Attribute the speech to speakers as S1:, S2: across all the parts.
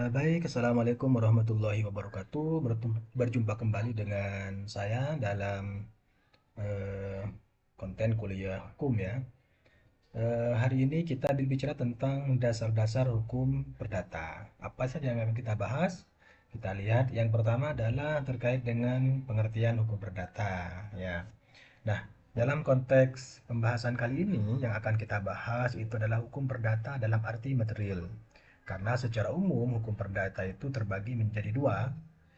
S1: Baik, Assalamualaikum warahmatullahi wabarakatuh. Berjumpa kembali dengan saya dalam eh, konten kuliah hukum ya. Hari ini kita berbicara tentang dasar-dasar hukum perdata. Apa saja yang akan kita bahas? Kita lihat yang pertama adalah terkait dengan pengertian hukum perdata ya. Nah, dalam konteks pembahasan kali ini yang akan kita bahas itu adalah hukum perdata dalam arti material. Karena secara umum hukum perdata itu terbagi menjadi dua,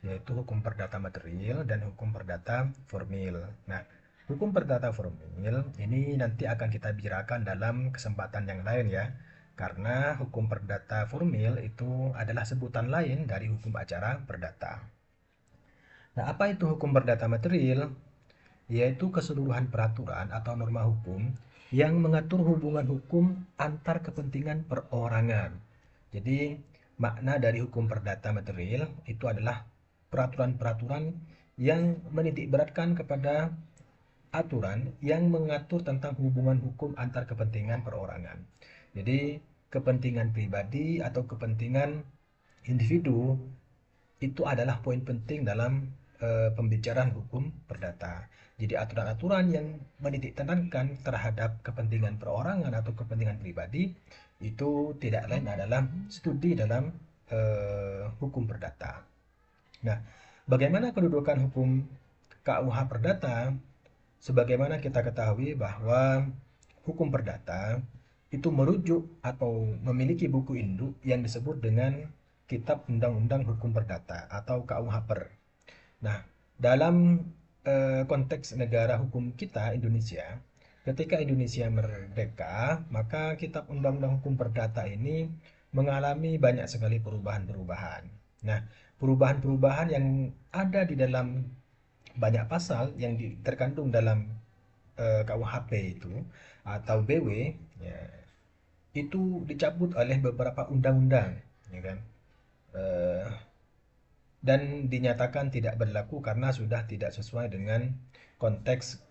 S1: yaitu hukum perdata material dan hukum perdata formil. Nah, hukum perdata formil ini nanti akan kita bicarakan dalam kesempatan yang lain ya. Karena hukum perdata formil itu adalah sebutan lain dari hukum acara perdata. Nah, apa itu hukum perdata material? Yaitu keseluruhan peraturan atau norma hukum yang mengatur hubungan hukum antar kepentingan perorangan. Jadi, makna dari hukum perdata material itu adalah peraturan-peraturan yang menitik beratkan kepada aturan yang mengatur tentang hubungan hukum antar kepentingan perorangan. Jadi, kepentingan pribadi atau kepentingan individu itu adalah poin penting dalam pembicaraan hukum perdata. Jadi aturan-aturan yang menitik tekankan terhadap kepentingan perorangan atau kepentingan pribadi itu tidak lain adalah studi dalam hukum perdata. Nah, bagaimana kedudukan hukum KUH perdata? Sebagaimana kita ketahui bahwa hukum perdata itu merujuk atau memiliki buku induk yang disebut dengan Kitab Undang-Undang Hukum Perdata atau KUH Per. Nah, dalam konteks negara hukum kita Indonesia, ketika Indonesia merdeka, maka Kitab Undang-Undang Hukum Perdata ini mengalami banyak sekali perubahan-perubahan. Nah, perubahan-perubahan yang ada di dalam banyak pasal yang terkandung dalam KUHP itu atau BW ya, itu dicabut oleh beberapa undang-undang, ya kan? Eh, dan dinyatakan tidak berlaku karena sudah tidak sesuai dengan konteks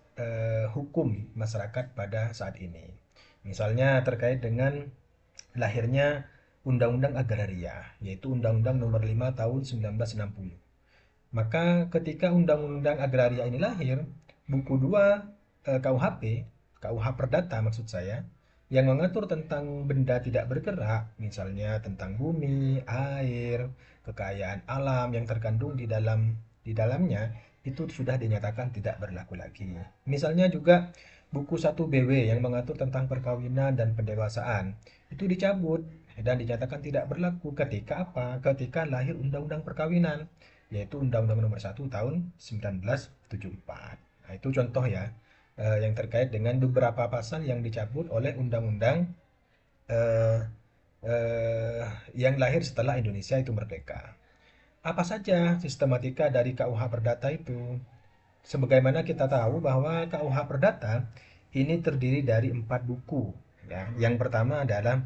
S1: hukum masyarakat pada saat ini. Misalnya terkait dengan lahirnya Undang-Undang Agraria, yaitu Undang-Undang Nomor 5 Tahun 1960. Maka ketika Undang-Undang Agraria ini lahir, buku 2 KUHP, KUH Perdata maksud saya, yang mengatur tentang benda tidak bergerak, misalnya tentang bumi, air, kekayaan alam yang terkandung di dalamnya itu sudah dinyatakan tidak berlaku lagi. Misalnya juga buku 1 BW yang mengatur tentang perkawinan dan pendewasaan itu dicabut dan dinyatakan tidak berlaku ketika apa? Ketika lahir Undang-Undang Perkawinan, yaitu Undang-Undang Nomor 1 Tahun 1974. Nah, itu contoh ya yang terkait dengan beberapa pasal yang dicabut oleh undang-undang eh, eh, yang lahir setelah Indonesia itu merdeka. Apa saja sistematika dari KUH Perdata itu? Sebagaimana kita tahu bahwa KUH Perdata ini terdiri dari 4 buku. Ya. Yang pertama adalah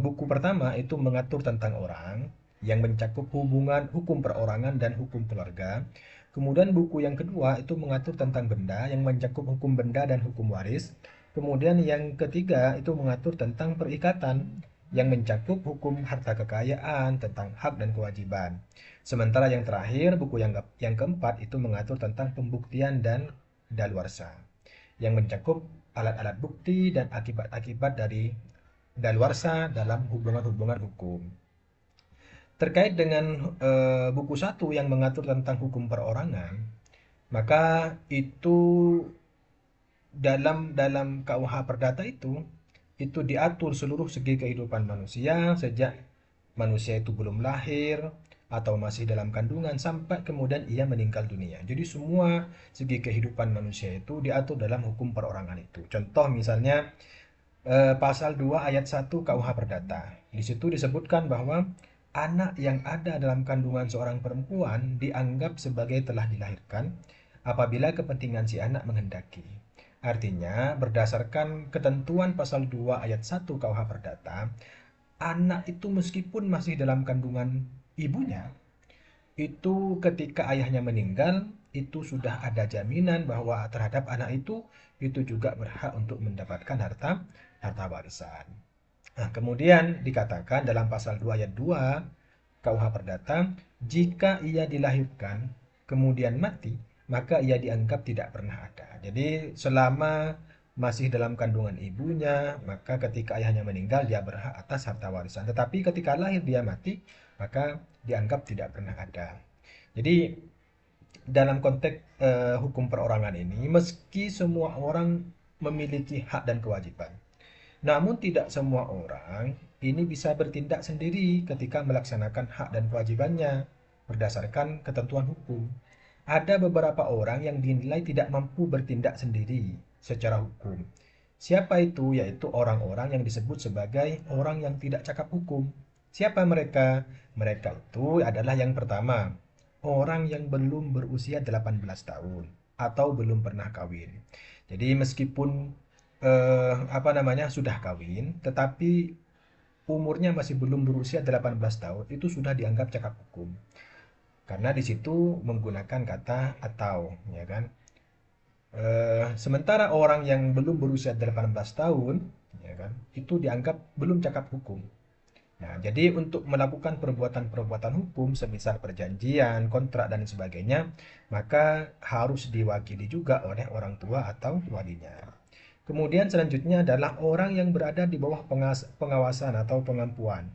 S1: buku pertama itu mengatur tentang orang yang mencakup hubungan hukum perorangan dan hukum keluarga. Kemudian buku yang kedua itu mengatur tentang benda yang mencakup hukum benda dan hukum waris. Kemudian yang ketiga itu mengatur tentang perikatan yang mencakup hukum harta kekayaan, tentang hak dan kewajiban. Sementara yang terakhir, buku yang keempat itu mengatur tentang pembuktian dan daluarsa yang mencakup alat-alat bukti dan akibat-akibat dari daluarsa dalam hubungan-hubungan hukum. Terkait dengan buku satu yang mengatur tentang hukum perorangan, maka itu dalam dalam KUH Perdata itu diatur seluruh segi kehidupan manusia sejak manusia itu belum lahir atau masih dalam kandungan sampai kemudian ia meninggal dunia. Jadi semua segi kehidupan manusia itu diatur dalam hukum perorangan itu. Contoh misalnya pasal 2 ayat 1 KUH Perdata. Di situ disebutkan bahwa anak yang ada dalam kandungan seorang perempuan dianggap sebagai telah dilahirkan apabila kepentingan si anak menghendaki. Artinya, berdasarkan ketentuan pasal 2 ayat 1 KUH Perdata, anak itu meskipun masih dalam kandungan ibunya, itu ketika ayahnya meninggal, itu sudah ada jaminan bahwa terhadap anak itu juga berhak untuk mendapatkan harta harta warisan. Nah, kemudian dikatakan dalam pasal 2 ayat 2 KUH Perdata, jika ia dilahirkan kemudian mati, maka ia dianggap tidak pernah ada. Jadi selama masih dalam kandungan ibunya, maka ketika ayahnya meninggal dia berhak atas harta warisan. Tetapi ketika lahir dia mati, maka dianggap tidak pernah ada. Jadi dalam konteks hukum perorangan ini, meski semua orang memiliki hak dan kewajiban, namun tidak semua orang ini bisa bertindak sendiri ketika melaksanakan hak dan kewajibannya berdasarkan ketentuan hukum. Ada beberapa orang yang dinilai tidak mampu bertindak sendiri secara hukum. Siapa itu? Yaitu orang-orang yang disebut sebagai orang yang tidak cakap hukum. Siapa mereka? Mereka itu adalah yang pertama, orang yang belum berusia 18 tahun atau belum pernah kawin. Jadi meskipun apa namanya sudah kawin, tetapi umurnya masih belum berusia 18 tahun, itu sudah dianggap cakap hukum. Karena di situ menggunakan kata atau, ya kan? Sementara orang yang belum berusia 18 tahun, ya kan, itu dianggap belum cakap hukum. Nah, jadi untuk melakukan perbuatan-perbuatan hukum, semisal perjanjian, kontrak, dan sebagainya, maka harus diwakili juga oleh orang tua atau walinya. Kemudian selanjutnya adalah orang yang berada di bawah pengawasan atau pengampuan.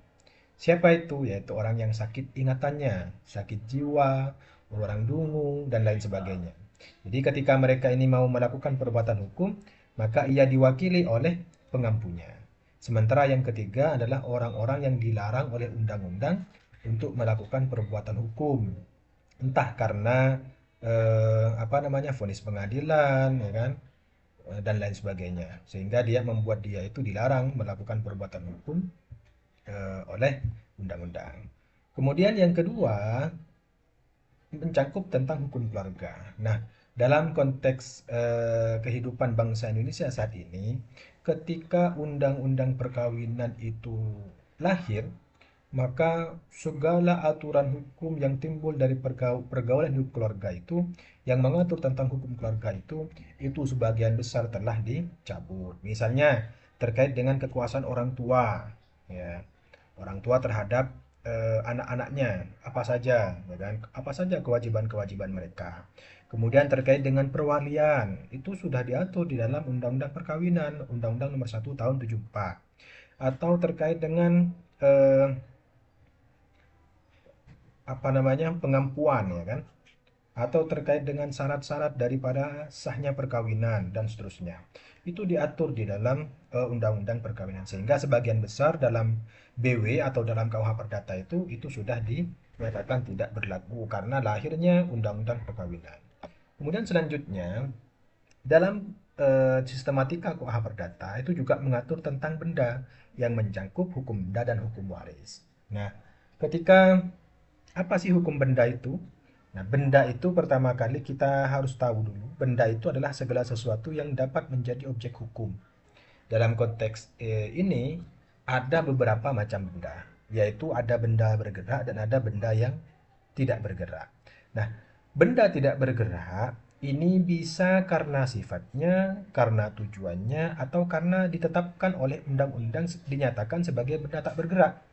S1: Siapa itu? Yaitu orang yang sakit ingatannya, sakit jiwa, orang dungu, dan lain sebagainya. Jadi ketika mereka ini mau melakukan perbuatan hukum, maka ia diwakili oleh pengampunya. Sementara yang ketiga adalah orang-orang yang dilarang oleh undang-undang untuk melakukan perbuatan hukum. Entah karena apa namanya vonis pengadilan, ya kan, dan lain sebagainya. Sehingga dia membuat dia itu dilarang melakukan perbuatan hukum oleh undang-undang. Kemudian yang kedua mencakup tentang hukum keluarga. Nah, dalam konteks kehidupan bangsa Indonesia saat ini, ketika undang-undang perkawinan itu lahir, maka segala aturan hukum yang timbul dari pergaulan hidup keluarga itu, yang mengatur tentang hukum keluarga itu sebagian besar telah dicabut. Misalnya terkait dengan kekuasaan orang tua, ya, orang tua terhadap anak-anaknya apa saja, ya kan? Apa saja kewajiban-kewajiban mereka. Kemudian terkait dengan perwalian, itu sudah diatur di dalam Undang-Undang Perkawinan, Undang-Undang Nomor 1 Tahun 74. Atau terkait dengan eh, apa namanya pengampuan, ya kan? Atau terkait dengan syarat-syarat daripada sahnya perkawinan dan seterusnya. Itu diatur di dalam Undang-Undang Perkawinan, sehingga sebagian besar dalam BW atau dalam KUH Perdata itu sudah dinyatakan tidak berlaku karena lahirnya Undang-Undang Perkawinan. Kemudian selanjutnya dalam sistematika KUH Perdata itu juga mengatur tentang benda yang mencakup hukum benda dan hukum waris. Nah, ketika apa sih hukum benda itu? Nah, benda itu pertama kali kita harus tahu dulu, benda itu adalah segala sesuatu yang dapat menjadi objek hukum. Dalam konteks ini ada beberapa macam benda, yaitu ada benda bergerak dan ada benda yang tidak bergerak. Nah, benda tidak bergerak ini bisa karena sifatnya, karena tujuannya, atau karena ditetapkan oleh undang-undang dinyatakan sebagai benda tak bergerak.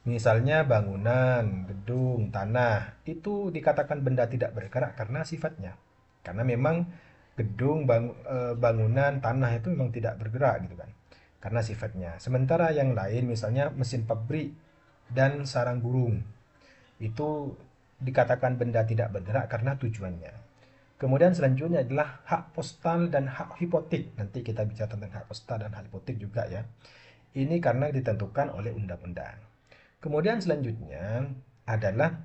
S1: Misalnya bangunan, gedung, tanah, itu dikatakan benda tidak bergerak karena sifatnya. Karena memang gedung, bangunan, tanah itu memang tidak bergerak gitu kan. Karena sifatnya. Sementara yang lain misalnya mesin pabrik dan sarang burung, itu dikatakan benda tidak bergerak karena tujuannya. Kemudian selanjutnya adalah hak postal dan hak hipotek. Nanti kita bicara tentang hak postal dan hak hipotek juga ya. Ini karena ditentukan oleh undang-undang. Kemudian selanjutnya adalah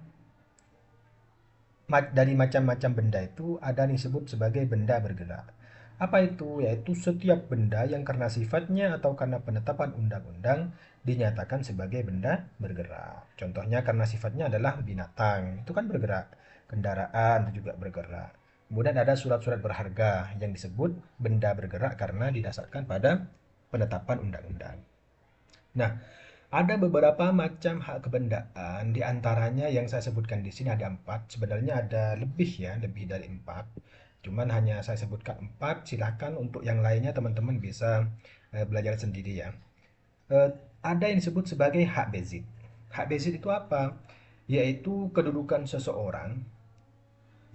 S1: dari macam-macam benda itu ada yang disebut sebagai benda bergerak. Apa itu? Yaitu setiap benda yang karena sifatnya atau karena penetapan undang-undang dinyatakan sebagai benda bergerak. Contohnya karena sifatnya adalah binatang, itu kan bergerak. Kendaraan itu juga bergerak. Kemudian ada surat-surat berharga yang disebut benda bergerak karena didasarkan pada penetapan undang-undang. Nah, ada beberapa macam hak kebendaan, di antaranya yang saya sebutkan di sini ada empat. Sebenarnya ada lebih ya, lebih dari empat. Cuman hanya saya sebutkan empat. Silahkan untuk yang lainnya teman-teman bisa belajar sendiri ya. Ada yang disebut sebagai hak bezit. Hak bezit itu apa? yaitu kedudukan seseorang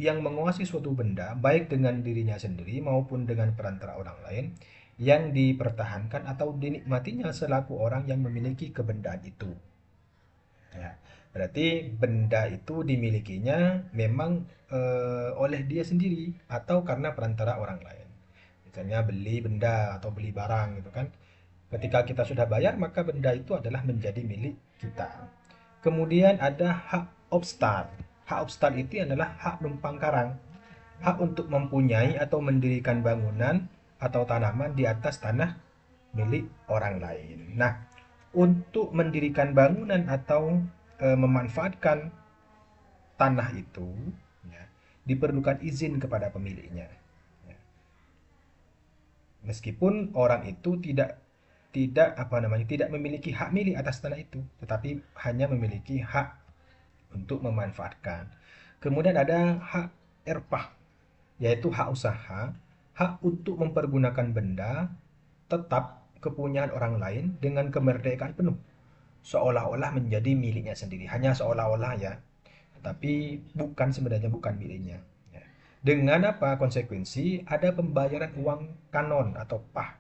S1: yang menguasai suatu benda baik dengan dirinya sendiri maupun dengan perantara orang lain yang dipertahankan atau dinikmatinya selaku orang yang memiliki kebendaan itu. Ya, berarti benda itu dimilikinya memang oleh dia sendiri atau karena perantara orang lain. Misalnya beli benda atau beli barang gitu kan. Ketika kita sudah bayar, maka benda itu adalah menjadi milik kita. Kemudian ada hak obstat. Hak obstat itu adalah hak numpang karang. Hak untuk mempunyai atau mendirikan bangunan atau tanaman di atas tanah milik orang lain. Nah, untuk mendirikan bangunan atau memanfaatkan tanah itu, ya, diperlukan izin kepada pemiliknya. Ya. Meskipun orang itu tidak apa namanya tidak memiliki hak milik atas tanah itu, tetapi hanya memiliki hak untuk memanfaatkan. Kemudian ada hak erpah, yaitu hak usaha, hak untuk mempergunakan benda tetap kepunyaan orang lain dengan kemerdekaan penuh, seolah-olah menjadi miliknya sendiri, hanya seolah-olah ya, tapi bukan sebenarnya bukan miliknya. Ya. Dengan apa konsekuensi? Ada pembayaran uang kanon atau pah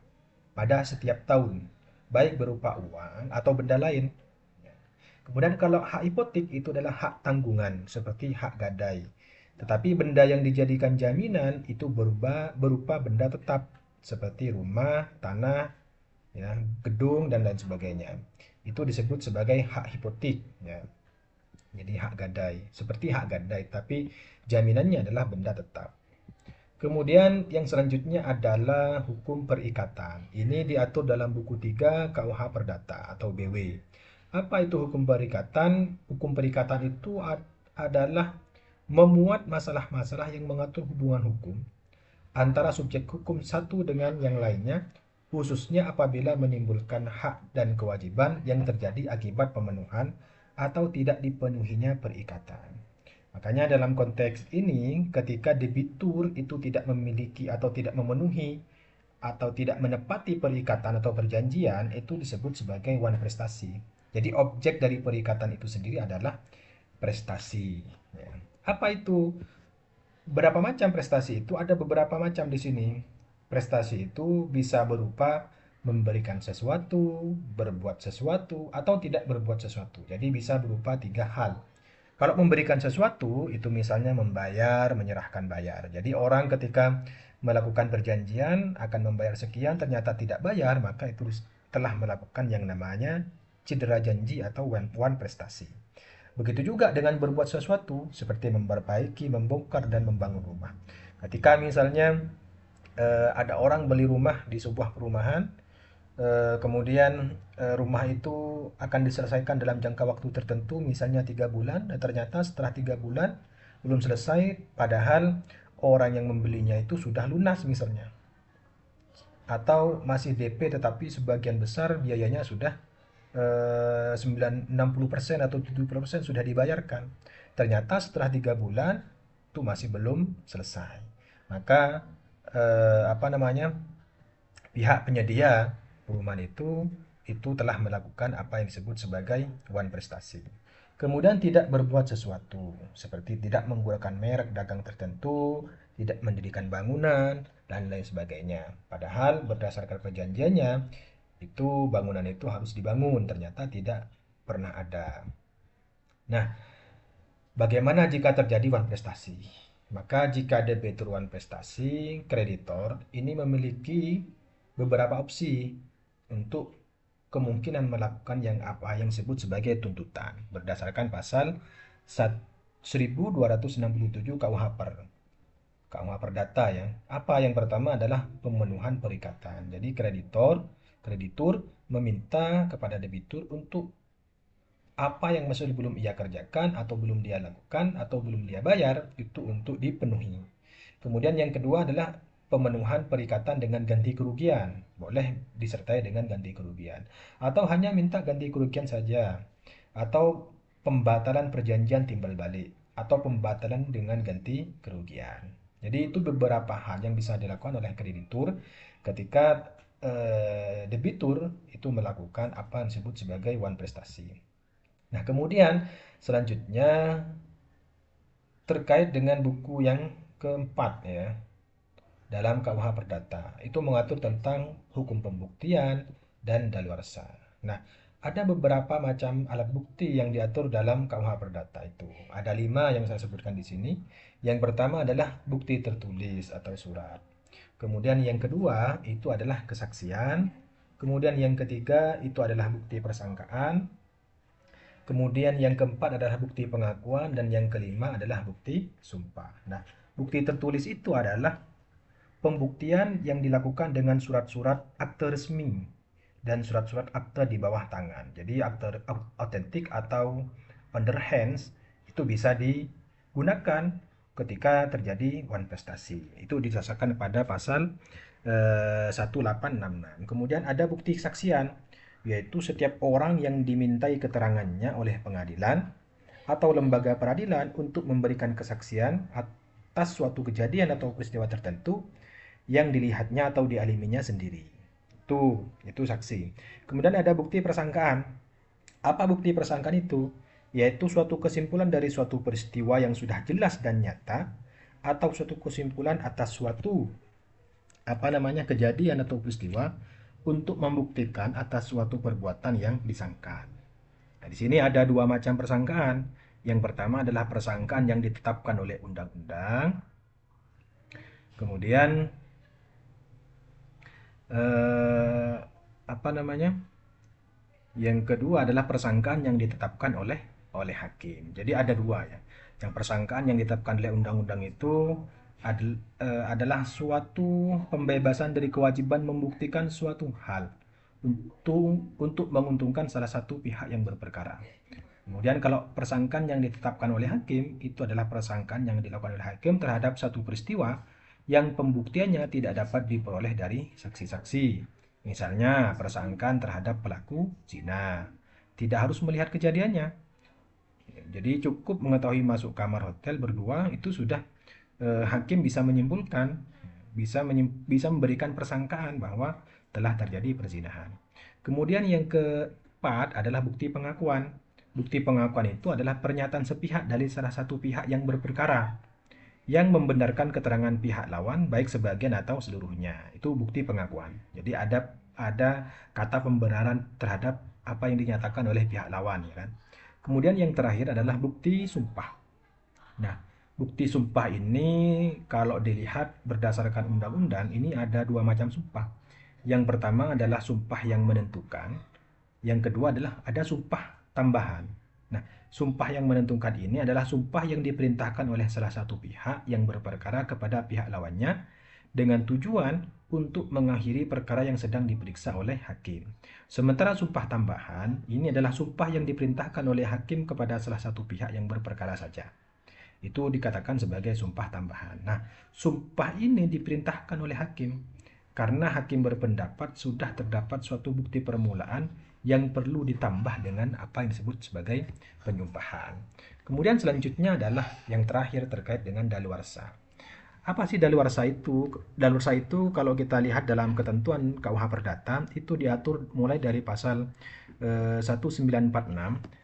S1: pada setiap tahun, baik berupa uang atau benda lain. Ya. Kemudian kalau hak hipotek itu adalah hak tanggungan seperti hak gadai. Tetapi benda yang dijadikan jaminan itu berupa benda tetap seperti rumah, tanah, ya, gedung dan lain sebagainya. Itu disebut sebagai hak hipotek, ya. Jadi hak gadai, seperti hak gadai, tapi jaminannya adalah benda tetap. Kemudian yang selanjutnya adalah hukum perikatan. Ini diatur dalam buku 3 KUH Perdata atau BW. Apa itu hukum perikatan? Hukum perikatan itu adalah memuat masalah-masalah yang mengatur hubungan hukum antara subjek hukum satu dengan yang lainnya, khususnya apabila menimbulkan hak dan kewajiban yang terjadi akibat pemenuhan atau tidak dipenuhinya perikatan. Makanya dalam konteks ini, ketika debitur itu tidak memiliki atau tidak memenuhi atau tidak menepati perikatan atau perjanjian, itu disebut sebagai wan prestasi. Jadi objek dari perikatan itu sendiri adalah prestasi. Ya. Apa itu? Berapa macam prestasi itu? Ada beberapa macam di sini. Prestasi itu bisa berupa memberikan sesuatu, berbuat sesuatu, atau tidak berbuat sesuatu. Jadi bisa berupa tiga hal. Kalau memberikan sesuatu, itu misalnya membayar, menyerahkan bayar. Jadi orang ketika melakukan perjanjian akan membayar sekian, ternyata tidak bayar, maka itu telah melakukan yang namanya cedera janji atau one prestasi. Begitu juga dengan berbuat sesuatu, seperti memperbaiki, membongkar, dan membangun rumah. Ketika misalnya ada orang beli rumah di sebuah perumahan, kemudian rumah itu akan diselesaikan dalam jangka waktu tertentu, misalnya 3 bulan, dan ternyata setelah 3 bulan belum selesai, padahal orang yang membelinya itu sudah lunas misalnya, atau masih DP tetapi sebagian besar biayanya sudah 60% atau 70% sudah dibayarkan. Ternyata setelah 3 bulan itu masih belum selesai. Maka apa namanya pihak penyedia perumahan itu telah melakukan apa yang disebut sebagai wan prestasi. Kemudian tidak berbuat sesuatu, seperti tidak menggunakan merek dagang tertentu, tidak mendirikan bangunan, dan lain sebagainya. Padahal berdasarkan perjanjiannya, itu bangunan itu harus dibangun, ternyata tidak pernah ada. Nah, bagaimana jika terjadi wan prestasi? Maka jika debitur wan prestasi, kreditor ini memiliki beberapa opsi untuk kemungkinan melakukan yang apa yang disebut sebagai tuntutan berdasarkan pasal 1267 KUH Perdata ya. Apa yang pertama adalah pemenuhan perikatan. Jadi kreditur meminta kepada debitur untuk apa yang masih belum ia kerjakan atau belum dia lakukan atau belum dia bayar itu untuk dipenuhi. Kemudian yang kedua adalah pemenuhan perikatan dengan ganti kerugian. Boleh disertai dengan ganti kerugian. Atau hanya minta ganti kerugian saja. Atau pembatalan perjanjian timbal balik. Atau pembatalan dengan ganti kerugian. Jadi itu beberapa hal yang bisa dilakukan oleh kreditur ketika debitur itu melakukan apa yang disebut sebagai wan prestasi. Nah, kemudian selanjutnya terkait dengan buku yang keempat ya, dalam KUH Perdata. Itu mengatur tentang hukum pembuktian dan daluarsa. Nah, ada beberapa macam alat bukti yang diatur dalam KUH Perdata itu. Ada 5 yang saya sebutkan di sini. Yang pertama adalah bukti tertulis atau surat. Kemudian yang kedua itu adalah kesaksian. Kemudian yang ketiga itu adalah bukti persangkaan. Kemudian yang keempat adalah bukti pengakuan dan yang kelima adalah bukti sumpah. Nah, bukti tertulis itu adalah pembuktian yang dilakukan dengan surat-surat akte resmi dan surat-surat akte di bawah tangan. Jadi akte autentik atau underhands itu bisa digunakan ketika terjadi manifestasi. Itu didasarkan pada pasal 1866. Kemudian ada bukti kesaksian, yaitu setiap orang yang dimintai keterangannya oleh pengadilan atau lembaga peradilan untuk memberikan kesaksian atas suatu kejadian atau peristiwa tertentu yang dilihatnya atau dialaminya sendiri. Itu saksi. Kemudian ada bukti persangkaan. Apa bukti persangkaan itu? Yaitu suatu kesimpulan dari suatu peristiwa yang sudah jelas dan nyata atau suatu kesimpulan atas suatu kejadian atau peristiwa untuk membuktikan atas suatu perbuatan yang disangka. Nah, di sini ada 2 macam persangkaan. Yang pertama adalah persangkaan yang ditetapkan oleh undang-undang. Kemudian eh, apa namanya? Yang kedua adalah persangkaan yang ditetapkan oleh hakim. Jadi ada 2 ya. Yang persangkaan yang ditetapkan oleh undang-undang itu adalah suatu pembebasan dari kewajiban membuktikan suatu hal untuk menguntungkan salah satu pihak yang berperkara. Kemudian kalau persangkaan yang ditetapkan oleh hakim itu adalah persangkaan yang dilakukan oleh hakim terhadap satu peristiwa yang pembuktiannya tidak dapat diperoleh dari saksi-saksi. Misalnya persangkaan terhadap pelaku zina. Tidak harus melihat kejadiannya. Jadi cukup mengetahui masuk kamar hotel berdua itu sudah hakim bisa menyimpulkan, bisa memberikan persangkaan bahwa telah terjadi perzinahan. Kemudian yang keempat adalah bukti pengakuan. Bukti pengakuan itu adalah pernyataan sepihak dari salah satu pihak yang berperkara yang membenarkan keterangan pihak lawan baik sebagian atau seluruhnya. Itu bukti pengakuan. Jadi ada kata pembenaran terhadap apa yang dinyatakan oleh pihak lawan ya kan. Kemudian yang terakhir adalah bukti sumpah. Nah, bukti sumpah ini kalau dilihat berdasarkan undang-undang ini ada 2 macam sumpah. Yang pertama adalah sumpah yang menentukan. Yang kedua adalah ada sumpah tambahan. Nah, sumpah yang menentukan ini adalah sumpah yang diperintahkan oleh salah satu pihak yang berperkara kepada pihak lawannya dengan tujuan untuk mengakhiri perkara yang sedang diperiksa oleh hakim. Sementara sumpah tambahan ini adalah sumpah yang diperintahkan oleh hakim kepada salah satu pihak yang berperkara saja. Itu dikatakan sebagai sumpah tambahan. Nah, sumpah ini diperintahkan oleh hakim karena hakim berpendapat sudah terdapat suatu bukti permulaan yang perlu ditambah dengan apa yang disebut sebagai penyumpahan. Kemudian selanjutnya adalah yang terakhir terkait dengan daluarsa. Apa sih daluarsa itu? Daluarsa itu kalau kita lihat dalam ketentuan KUH Perdata itu diatur mulai dari pasal 1946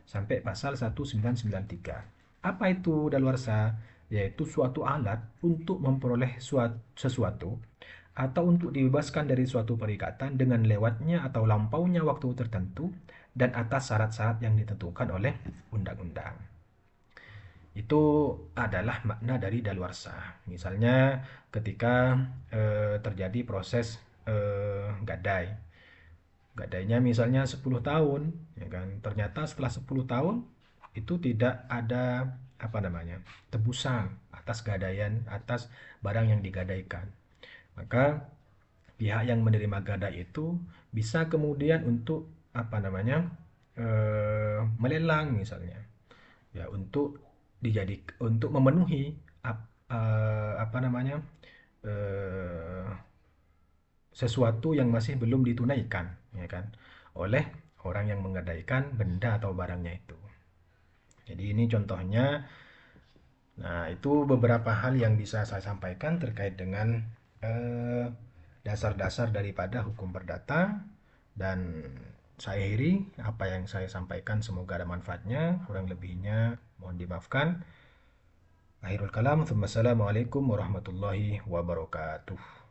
S1: sampai pasal 1993. Apa itu daluarsa? Yaitu suatu alat untuk memperoleh sesuatu atau untuk dibebaskan dari suatu perikatan dengan lewatnya atau lampaunya waktu tertentu dan atas syarat-syarat yang ditentukan oleh undang-undang. Itu adalah makna dari daluarsa. Misalnya ketika terjadi proses gadai. Gadainya misalnya 10 tahun, ya kan. Ternyata setelah 10 tahun itu tidak ada tebusan atas gadaian atas barang yang digadaikan. Maka pihak yang menerima gadai itu bisa kemudian untuk melelang misalnya ya untuk memenuhi ap- eh, apa namanya eh, sesuatu yang masih belum ditunaikan ya kan oleh orang yang menggadaikan benda atau barangnya itu. Jadi ini contohnya. Nah, itu beberapa hal yang bisa saya sampaikan terkait dengan dasar-dasar daripada hukum perdata dan saya akhiri apa yang saya sampaikan, semoga ada manfaatnya. Kurang lebihnya mohon dimaafkan. Akhirul kalam, Assalamualaikum warahmatullahi wabarakatuh.